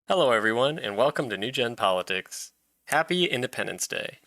Hello, everyone, and welcome to New Gen Politics. Happy Independence Day.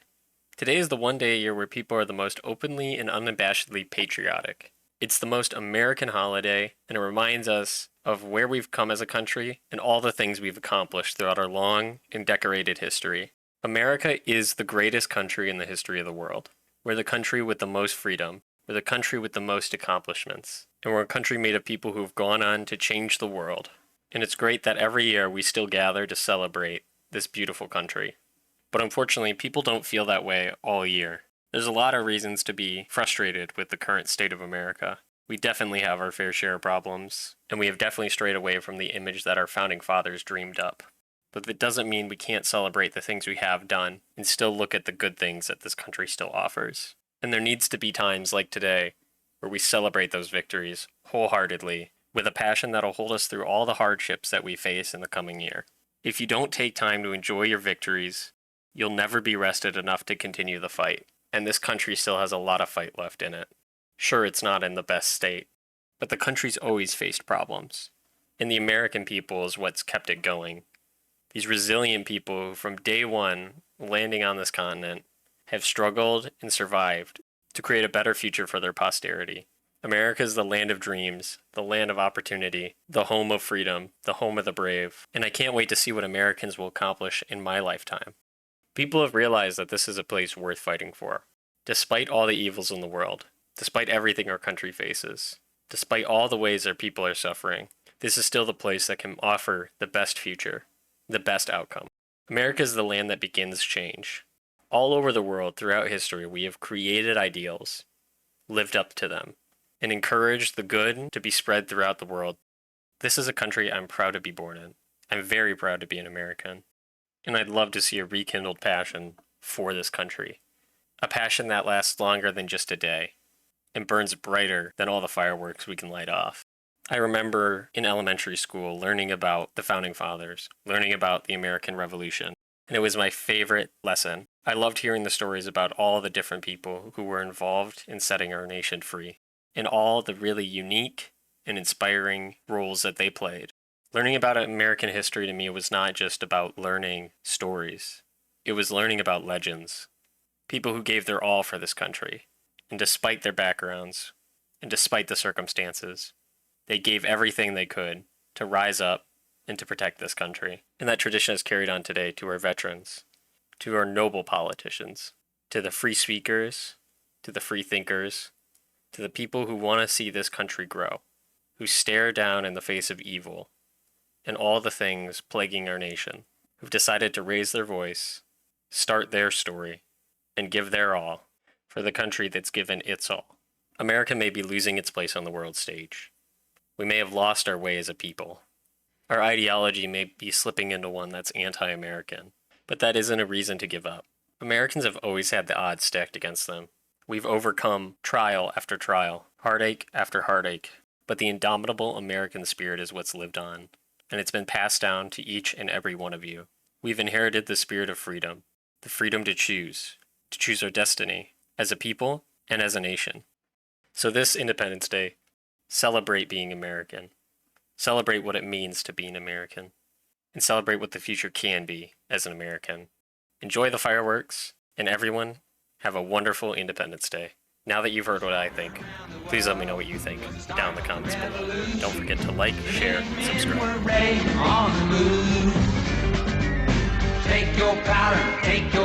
Today is the one day a year where people are the most openly and unabashedly patriotic. It's the most American holiday, and it reminds us of where we've come as a country and all the things we've accomplished throughout our long and decorated history. America is the greatest country in the history of the world. We're the country with the most freedom. We're the country with the most accomplishments. And we're a country made of people who have gone on to change the world. And it's great that every year we still gather to celebrate this beautiful country. But unfortunately, people don't feel that way all year. There's a lot of reasons to be frustrated with the current state of America. We definitely have our fair share of problems, and we have definitely strayed away from the image that our founding fathers dreamed up. But that doesn't mean we can't celebrate the things we have done and still look at the good things that this country still offers. And there needs to be times like today where we celebrate those victories wholeheartedly with a passion that'll hold us through all the hardships that we face in the coming year. If you don't take time to enjoy your victories, you'll never be rested enough to continue the fight. And this country still has a lot of fight left in it. Sure, it's not in the best state, but the country's always faced problems. And the American people is what's kept it going. These resilient people who, from day one, landing on this continent, have struggled and survived to create a better future for their posterity. America is the land of dreams, the land of opportunity, the home of freedom, the home of the brave, and I can't wait to see what Americans will accomplish in my lifetime. People have realized that this is a place worth fighting for. Despite all the evils in the world, despite everything our country faces, despite all the ways our people are suffering, this is still the place that can offer the best future, the best outcome. America is the land that begins change. All over the world throughout history, we have created ideals, lived up to them, and encouraged the good to be spread throughout the world. This is a country I'm proud to be born in. I'm very proud to be an American. And I'd love to see a rekindled passion for this country. A passion that lasts longer than just a day and burns brighter than all the fireworks we can light off. I remember in elementary school learning about the Founding Fathers, learning about the American Revolution, and it was my favorite lesson. I loved hearing the stories about all the different people who were involved in setting our nation free, and all the really unique and inspiring roles that they played. Learning about American history to me was not just about learning stories. It was learning about legends, people who gave their all for this country. And despite their backgrounds, and despite the circumstances, they gave everything they could to rise up and to protect this country. And that tradition is carried on today to our veterans, to our noble politicians, to the free speakers, to the free thinkers, to the people who want to see this country grow, who stare down in the face of evil and all the things plaguing our nation, who've decided to raise their voice, start their story, and give their all for the country that's given its all. America may be losing its place on the world stage. We may have lost our way as a people. Our ideology may be slipping into one that's anti-American, but that isn't a reason to give up. Americans have always had the odds stacked against them. We've overcome trial after trial, heartache after heartache, but the indomitable American spirit is what's lived on, and it's been passed down to each and every one of you. We've inherited the spirit of freedom, the freedom to choose our destiny, as a people and as a nation. So this Independence Day, celebrate being American. Celebrate what it means to be an American, and celebrate what the future can be as an American. Enjoy the fireworks, and everyone, have a wonderful Independence Day. Now that you've heard what I think, please let me know what you think down in the comments below. Don't forget to like, share, and subscribe. Take your powder, take your